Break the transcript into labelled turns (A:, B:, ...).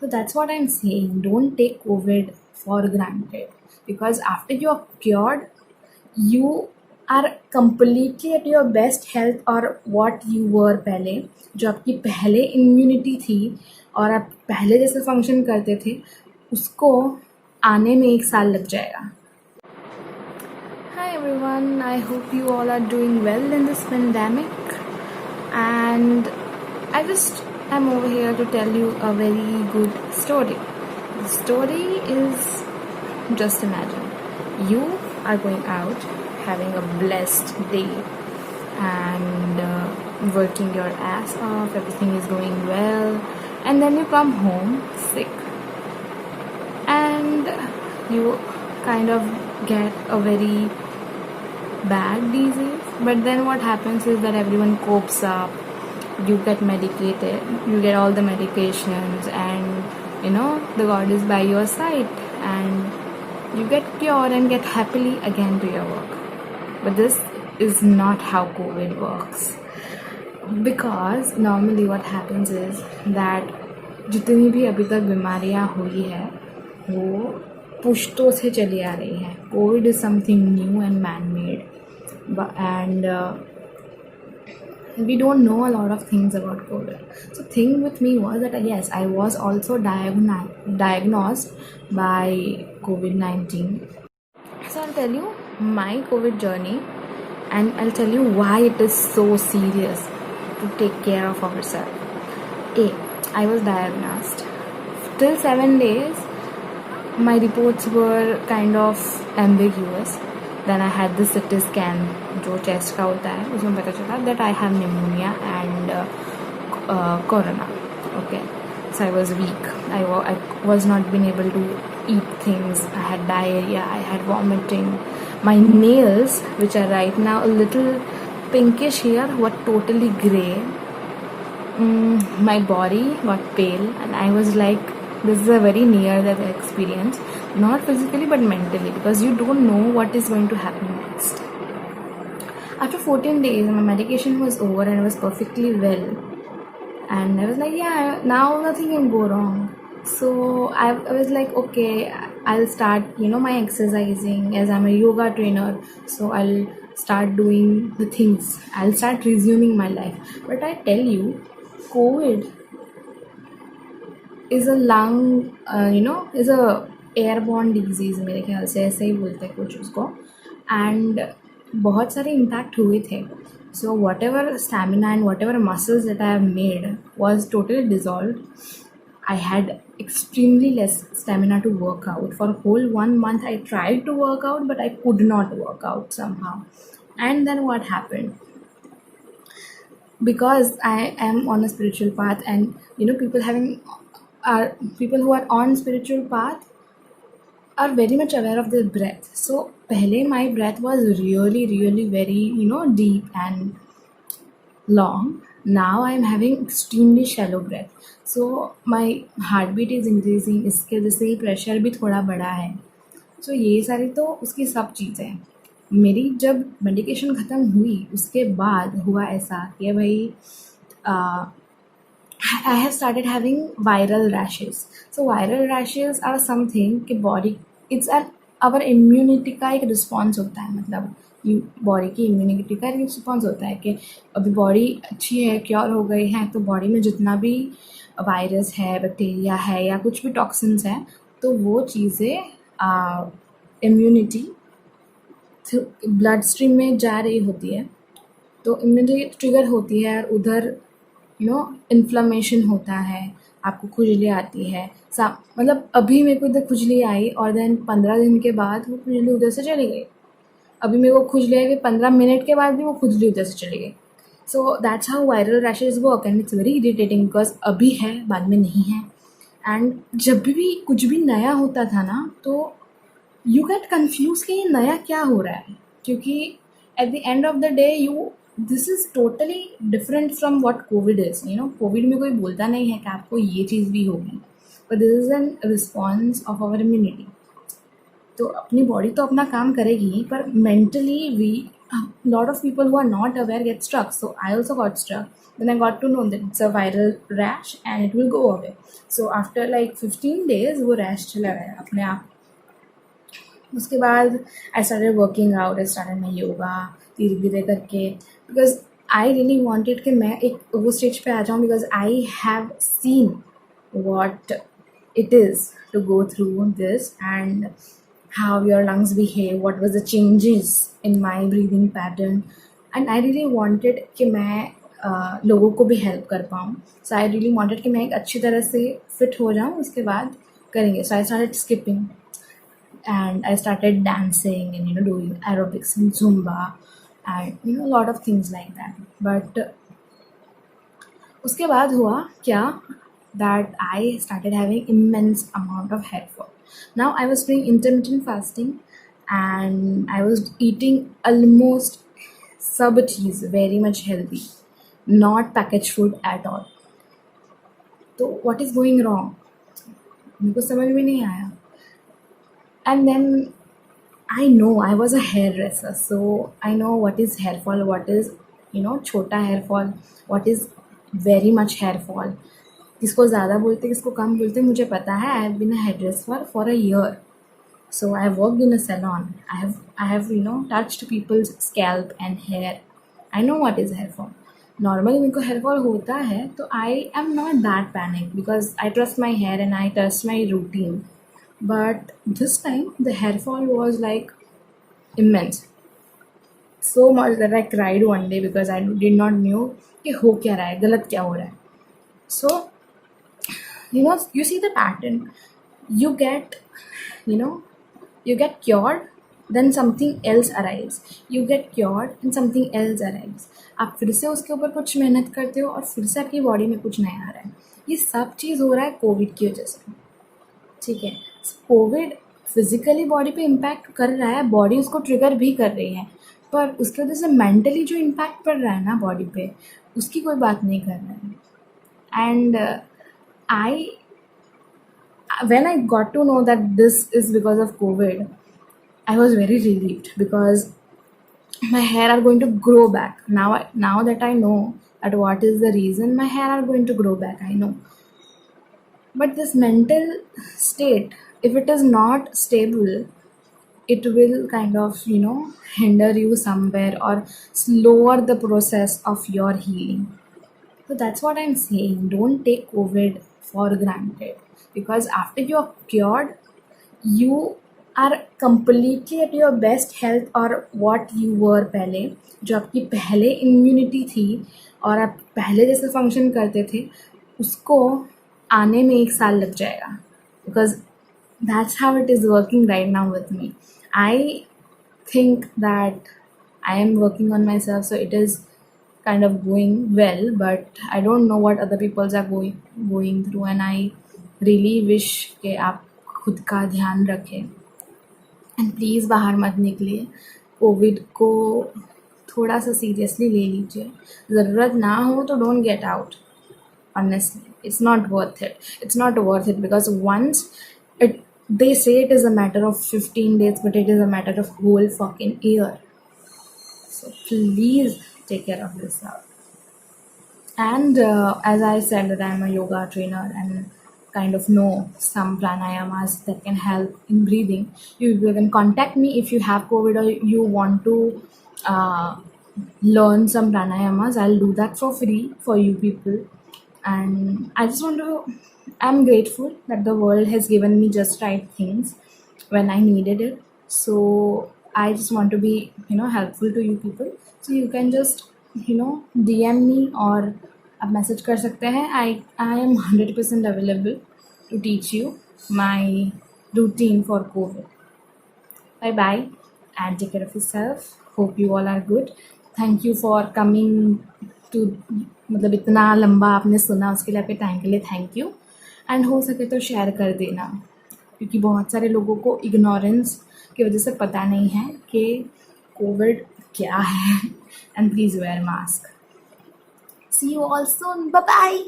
A: So that's what I'm saying. Don't take COVID for granted, because after you are cured, you are completely at your best health, और what you were पहले, जो आपकी पहले immunity थी और आप पहले जैसे फंक्शन करते थे, उसको आने में 1 साल लग जाएगा. Hi everyone, I hope you all are doing well in this pandemic, and I just am over here to tell you a very good story. The story is, just imagine you are going out having a blessed day and working your ass off, everything is going well, and then you come home sick and you kind of get a very bad disease. But then what happens is that everyone copes up, you get medicated, you get all the medications, and the God is by your side, and you get cured and get happily again to your work. But this is not how COVID works, because normally what happens is that जितनी भी अभी तक बीमारियां हुई है वो पुश्तों से चली आ रही है. Covid is something new and man made, and we don't know a lot of things about COVID. So thing with me was that yes, I was also diagnosed by COVID-19. So I'll tell you my COVID journey, and I'll tell you why it is so serious to take care of ourselves. I was diagnosed. Till 7 days, my reports were kind of ambiguous. Then I had the CT scan, जो chest का होता है, उसमें पता चला that I have pneumonia and corona. Okay, so I was weak. I was not being able to eat things. I had diarrhea. I had vomiting. My nails, which are right now a little pinkish here, were totally grey. My body got pale, and I was like, this is a very near-death experience, not physically but mentally, because you don't know what is going to happen next. After 14 days, my medication was over and I was perfectly well, and I was like, yeah, now nothing can go wrong. So I was like, okay, I'll start my exercising, as I'm a yoga trainer, so I'll start doing the things, I'll start resuming my life. But I tell you, COVID is a lung, is a airborne disease, मेरे ख्याल से ऐसे ही बोलते हैं कुछ उसको, and बहुत सारे impact हुए थे. So whatever stamina and whatever muscles that I have made was totally dissolved. I had extremely less stamina to work out. For a whole 1 month I tried to work out, but I could not work out somehow. And then what happened? Because I am on a spiritual path, and people who are on spiritual path are very much aware of their breath. So pehle my breath was really, really very deep and long. Now I am having extremely shallow breath. So my heartbeat is increasing. इसके वजह से pressure भी थोड़ा बढ़ा है. So ये सारी तो उसकी सब चीज़ें. मेरी जब मेडिकेशन ख़त्म हुई उसके बाद हुआ ऐसा कि भाई I have started having viral rashes. So viral rashes are something कि body, it's our immunity का एक response होता है. मतलब बॉडी की इम्यूनिटी का रिस्पॉन्स होता है कि अभी बॉडी अच्छी है, क्योर हो गई है, तो बॉडी में जितना भी वायरस है, बैक्टीरिया है या कुछ भी टॉक्सिन्स हैं, तो वो चीज़ें इम्यूनिटी ब्लड स्ट्रीम में जा रही होती है, तो इम्यूनिटी ट्रिगर होती है, और उधर इन्फ्लेमेशन होता है, आपको खुजली आती है. मतलब अभी मेरे को इधर खुजली आई और देन 15 दिन के बाद वो खुजली उधर से चली गई. अभी मेरे को खुजली आई, 15 मिनट के बाद भी वो खुजली उधर से चली गई. So that's how viral rashes work, and it's very irritating because अभी है, बाद में नहीं है. एंड जब भी कुछ भी नया होता था ना, तो यू गेट कन्फ्यूज कि ये नया क्या हो रहा है, क्योंकि at the end of the day this is totally different from what Covid is. Covid में कोई बोलता नहीं है कि आपको ये चीज़ भी होगी, but this is an response of our immunity. तो अपनी बॉडी तो अपना काम करेगी, पर mentally lot of people who are not aware get struck. So I also got struck. Then I got to know that it's a viral rash and it will go away. So after like 15 days वो rash चला गया अपने आप. उसके बाद I started working out, I started my yoga धीरे धीरे करके, बिकॉज आई रियली वॉन्टेड कि मैं एक वो स्टेज पे आ जाऊँ, because I have seen what it is to go through this and how your lungs behave, what was the changes in my breathing pattern, and I really wanted कि मैं लोगों को भी हेल्प कर पाऊँ. सो आई रियली वांटेड कि मैं एक अच्छी तरह से फिट हो जाऊँ, उसके बाद करेंगे. So I started skipping and I started dancing and doing aerobics and Zumba and a lot of things like that. But उसके बाद हुआ क्या, that I started having immense amount of hair fall. Now I was doing intermittent fasting and I was eating almost सब चीज़ very much healthy, not packaged food at all. तो what is going wrong मेरे को समझ में नहीं आया. And then I know I was a hairdresser, so I know what is hair fall, what is छोटा hair fall, what is very much hair fall. किसको ज़्यादा बोलते किसको कम बोलते मुझे पता है. I have been a hairdresser for a year, so I have worked in a salon. I have touched people's scalp and hair. I know what is hair fall. Normally मेरे को hair fall होता है तो I am not that panicked because I trust my hair and I trust my routine. But this time the hair fall was like immense, so much that I cried one day because I did not know कि हो क्या रहा है, गलत क्या हो रहा है. So you see the pattern. You get cured, then something else arrives. You get cured and something else arrives. आप फिर से उसके ऊपर कुछ मेहनत करते हो और फिर से आपकी बॉडी में कुछ नया आ रहा है. ये सब चीज़ हो रहा है कोविड की वजह से. ठीक है, कोविड फिजिकली बॉडी पे इम्पैक्ट कर रहा है, बॉडी उसको ट्रिगर भी कर रही है, पर उसकी वजह से मेंटली जो इम्पैक्ट पड़ रहा है ना बॉडी पे, उसकी कोई बात नहीं कर रहा है. And I when I got to know that this is because of COVID, I was very relieved because my hair are going to grow back. Now that I know that what is the reason, my hair are going to grow back, I know. But this mental state, if it is not stable, it will kind of hinder you somewhere or slower the process of your healing. So that's what I'm saying. Don't take COVID for granted, because after you're cured, you are completely at your best health or what you were पहले, जो आपकी पहले immunity थी और आप पहले जैसे function करते थे, उसको आने में 1 साल लग जाएगा. Because that's how it is working right now with me. I think that I am working on myself, so it is kind of going well, but I don't know what other people are going through, and I really wish कि आप खुद का ध्यान रखें and please बाहर मत निकलिए. Covid को थोड़ा सा सीरियसली ले लीजिए. ज़रूरत ना हो तो don't get out. Honestly, it's not worth it because once they say it is a matter of 15 days, but it is a matter of whole fucking year. So please take care of yourself. And as I said that I'm a yoga trainer and kind of know some pranayamas that can help in breathing. You can contact me if you have COVID or you want to learn some pranayamas. I'll do that for free for you people. And I'm grateful that the world has given me just right things when I needed it. So I just want to be helpful to you people. So you can just DM me or आप message कर सकते हैं. I am 100% available to teach you my routine for COVID. Bye bye and take care of yourself. Hope you all are good. Thank you for coming to मतलब इतना लंबा आपने सुना, उसके लिए आपके टाइम के लिए थैंक यू. एंड हो सके तो शेयर कर देना, क्योंकि बहुत सारे लोगों को इग्नोरेंस की वजह से पता नहीं है कि कोविड क्या है. And please wear mask. See you all soon. Bye bye.